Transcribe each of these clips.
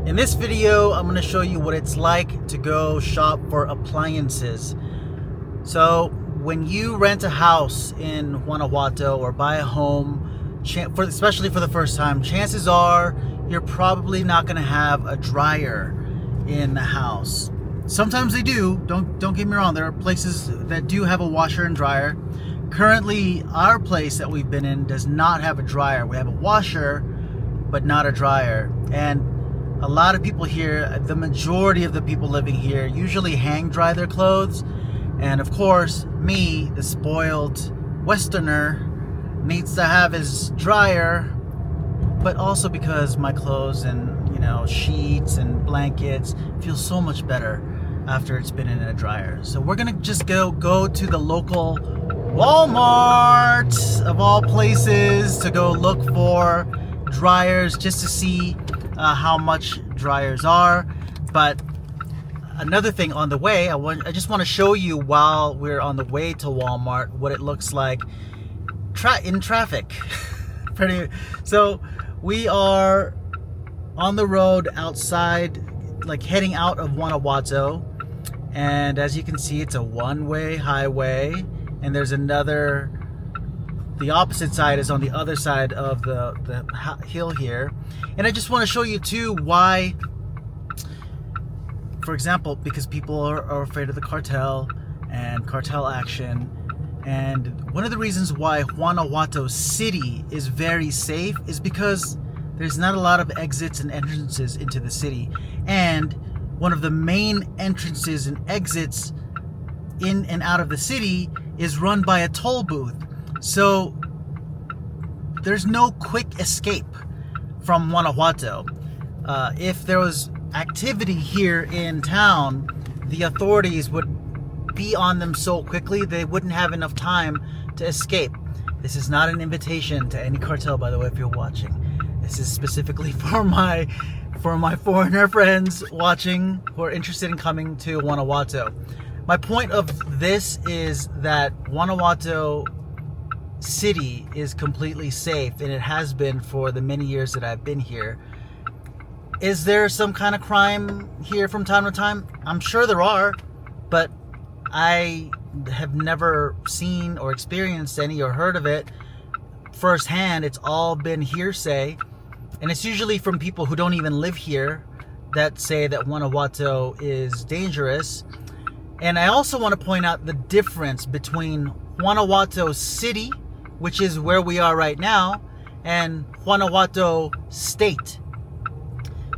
In this video, I'm going to show you what it's like to go shop for appliances. So when you rent a house in Guanajuato or buy a home, especially for the first time, chances are you're probably not going to have a dryer in the house. Sometimes they do. Don't get me wrong. There are places that do have a washer and dryer. Currently, our place that we've been in does not have a dryer. We have a washer, but not a dryer. And a lot of people here, the majority of the people living here, usually hang dry their clothes. And of course, me, the spoiled Westerner, needs to have his dryer, but also because my clothes and, sheets and blankets feel so much better after it's been in a dryer. So we're gonna just go to the local Walmart of all places to go look for dryers just to see how much dryers are. But another thing on the way, I just want to show you while we're on the way to Walmart what it looks like in traffic. So we are on the road outside, like heading out of Guanajuato, and as you can see, it's a one-way highway, and there's another. The opposite side is on the other side of the hill here. And I just want to show you too why, for example, because people are afraid of the cartel and cartel action. And one of the reasons why Guanajuato City is very safe is because there's not a lot of exits and entrances into the city. And one of the main entrances and exits in and out of the city is run by a toll booth. So there's no quick escape from Guanajuato. If there was activity here in town, the authorities would be on them so quickly they wouldn't have enough time to escape. This is not an invitation to any cartel, by the way, if you're watching. This is specifically for my foreigner friends watching who are interested in coming to Guanajuato. My point of this is that Guanajuato City is completely safe, and it has been for the many years that I've been here. Is there some kind of crime here from time to time? I'm sure there are, but I have never seen or experienced any or heard of it firsthand. It's all been hearsay, and it's usually from people who don't even live here that say that Guanajuato is dangerous. And I also want to point out the difference between Guanajuato City, which is where we are right now, and Guanajuato State.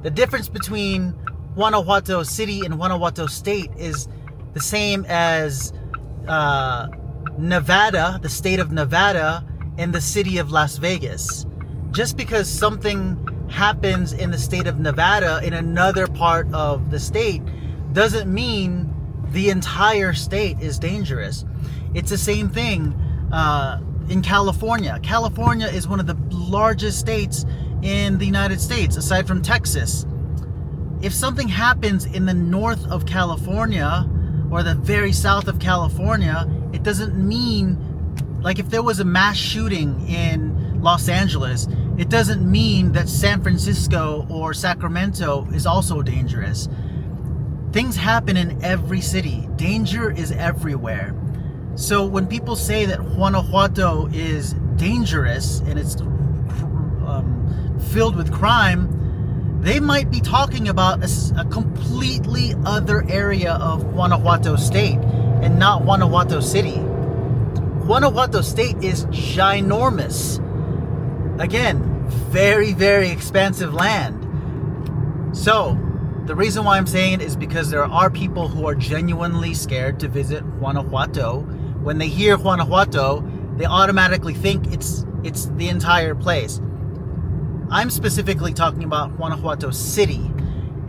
The difference between Guanajuato City and Guanajuato State is the same as Nevada, the state of Nevada, and the city of Las Vegas. Just because something happens in the state of Nevada in another part of the state doesn't mean the entire state is dangerous. It's the same thing in California. California is one of the largest states in the United States, aside from Texas. If something happens in the north of California or the very south of California, it doesn't mean, like if there was a mass shooting in Los Angeles, it doesn't mean that San Francisco or Sacramento is also dangerous. Things happen in every city. Danger is everywhere. So when people say that Guanajuato is dangerous and it's filled with crime, they might be talking about a completely other area of Guanajuato State and not Guanajuato City. Guanajuato State is ginormous. Again, very, very expansive land. So the reason why I'm saying it is because there are people who are genuinely scared to visit Guanajuato. When they hear Guanajuato, they automatically think it's the entire place. I'm specifically talking about Guanajuato City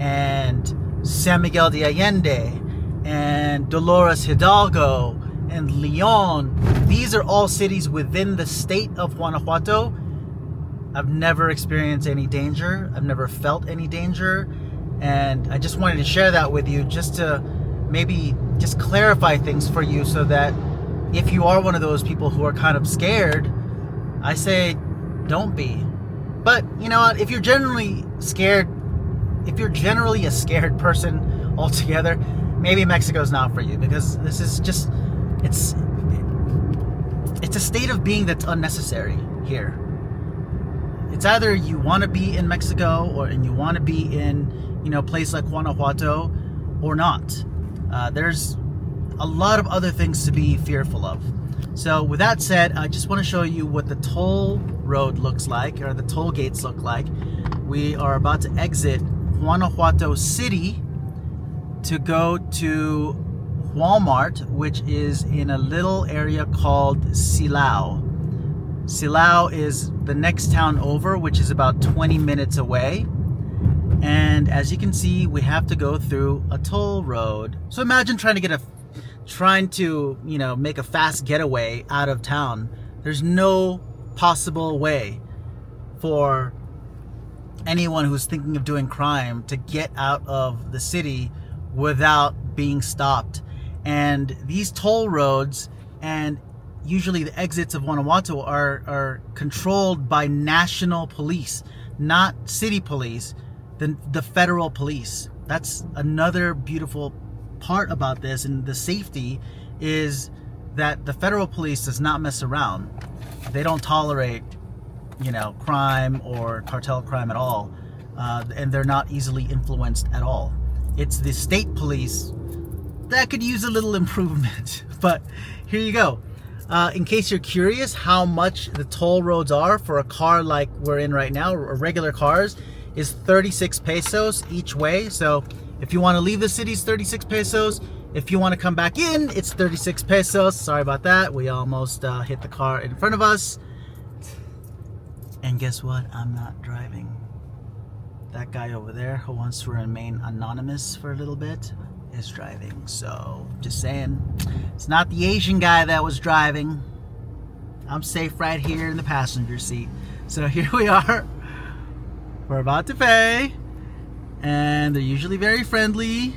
and San Miguel de Allende and Dolores Hidalgo and Leon. These are all cities within the state of Guanajuato. I've never experienced any danger. I've never felt any danger. And I just wanted to share that with you just to maybe just clarify things for you so that if you are one of those people who are kind of scared, I say don't be. But you know what, if you're generally scared if you're generally a scared person altogether, maybe Mexico's not for you, because this is just, it's a state of being that's unnecessary here. It's either you want to be in Mexico and you want to be in, a place like Guanajuato, or not. There's a lot of other things to be fearful of. So with that said, I just want to show you what the toll road looks like, or the toll gates look like. We are about to exit Guanajuato City to go to Walmart, which is in a little area called Silao. Silao is the next town over, which is about 20 minutes away. And as you can see, we have to go through a toll road. So imagine trying to make a fast getaway out of town. There's no possible way for anyone who's thinking of doing crime to get out of the city without being stopped. And these toll roads, and usually the exits of Guanajuato, are controlled by national police, not city police, the federal police. That's another beautiful part about this, and the safety is that the federal police does not mess around. They don't tolerate, crime or cartel crime at all, and they're not easily influenced at all. It's the state police that could use a little improvement. But here you go. In case you're curious how much the toll roads are for a car like we're in right now, or regular cars, is 36 pesos each way. So if you want to leave the city, it's 36 pesos. If you want to come back in, it's 36 pesos. Sorry about that. We almost hit the car in front of us. And guess what? I'm not driving. That guy over there who wants to remain anonymous for a little bit is driving. So just saying, it's not the Asian guy that was driving. I'm safe right here in the passenger seat. So here we are. We're about to pay, and they're usually very friendly.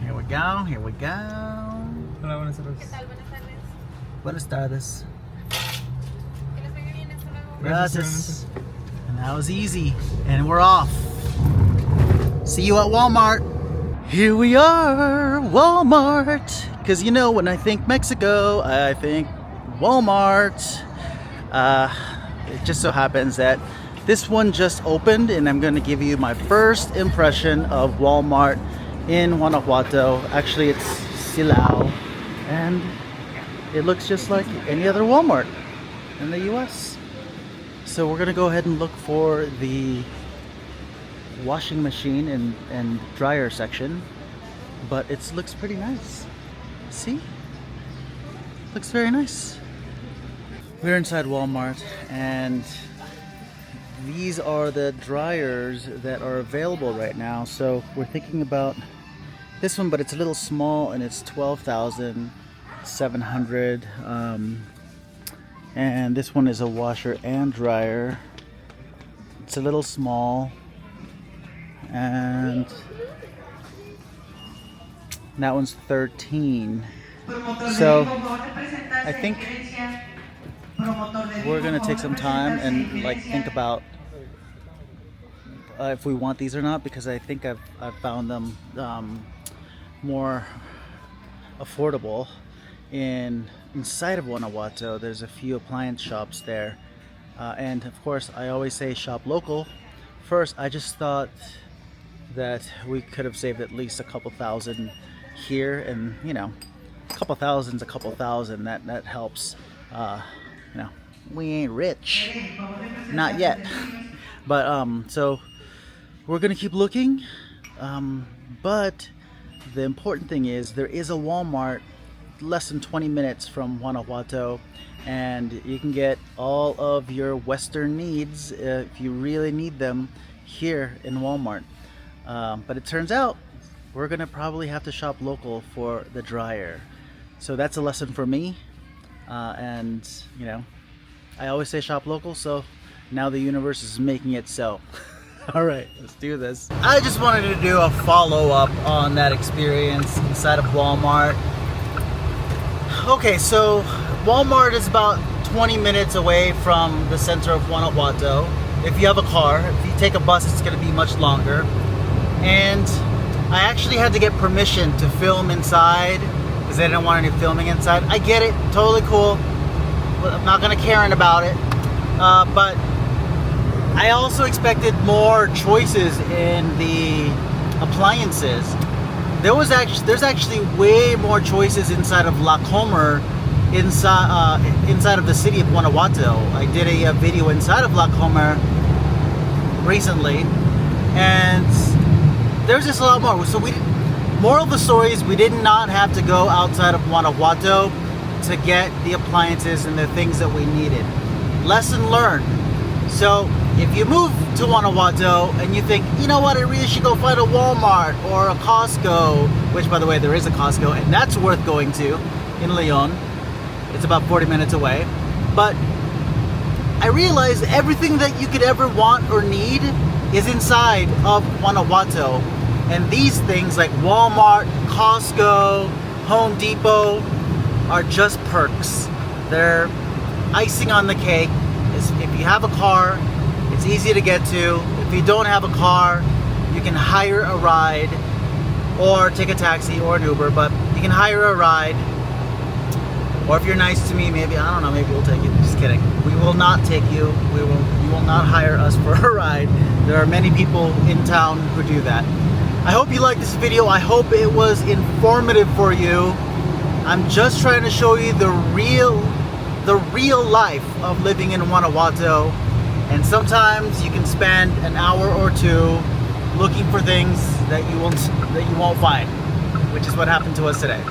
Here we go, here we go. Hola, buenas tardes. ¿Qué tal? Buenas tardes. Buenas tardes. Que les vaya bien, hasta luego. Gracias. And that was easy, and we're off. See you at Walmart. Here we are, Walmart. Because when I think Mexico, I think Walmart. It just so happens that this one just opened, and I'm going to give you my first impression of Walmart in Guanajuato. Actually, it's Silao, and it looks just like any other Walmart in the US. So we're going to go ahead and look for the washing machine and dryer section, but it looks pretty nice. See? Looks very nice. We're inside Walmart, and these are the dryers that are available right now. So we're thinking about this one, but it's a little small, and it's 12,700. And this one is a washer and dryer. It's a little small, and that one's 13. So I think we're gonna take some time and think about if we want these or not, because I think I've found them more affordable inside of Guanajuato. There's a few appliance shops there, and of course I always say shop local first. I just thought that we could have saved at least a couple thousand here, and a couple thousand's a couple thousand. That helps. We ain't rich, not yet, but so we're gonna keep looking, but the important thing is there is a Walmart less than 20 minutes from Guanajuato, and you can get all of your Western needs, if you really need them, here in Walmart. But it turns out we're gonna probably have to shop local for the dryer. So that's a lesson for me, and I always say shop local, so now the universe is making it so. All right, let's do this. I just wanted to do a follow-up on that experience inside of Walmart. Okay, so Walmart is about 20 minutes away from the center of Guanajuato, if you have a car. If you take a bus, it's going to be much longer. And I actually had to get permission to film inside because they didn't want any filming inside. I get it, totally cool. I'm not going to Karen about it. But I also expected more choices in the appliances. There's actually way more choices inside of La Comer, inside of the city of Guanajuato. I did a video inside of La Comer recently, and there's just a lot more. So moral of the story is we did not have to go outside of Guanajuato to get the appliances and the things that we needed. Lesson learned. So if you move to Guanajuato and you think, you know what, I really should go find a Walmart or a Costco, which by the way there is a Costco and that's worth going to in Leon. It's about 40 minutes away. But I realized everything that you could ever want or need is inside of Guanajuato. And these things like Walmart, Costco, Home Depot are just perks. They're icing on the cake. If you have a car, it's easy to get to. If you don't have a car, you can hire a ride or take a taxi or an Uber, but you can hire a ride. Or if you're nice to me, maybe, I don't know, maybe we'll take you. Just kidding. We will not take you. You will not hire us for a ride. There are many people in town who do that. I hope you liked this video. I hope it was informative for you. I'm just trying to show you the real life of living in Guanajuato. And sometimes you can spend an hour or two looking for things that you won't find, which is what happened to us today.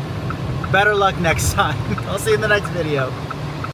Better luck next time. I'll see you in the next video.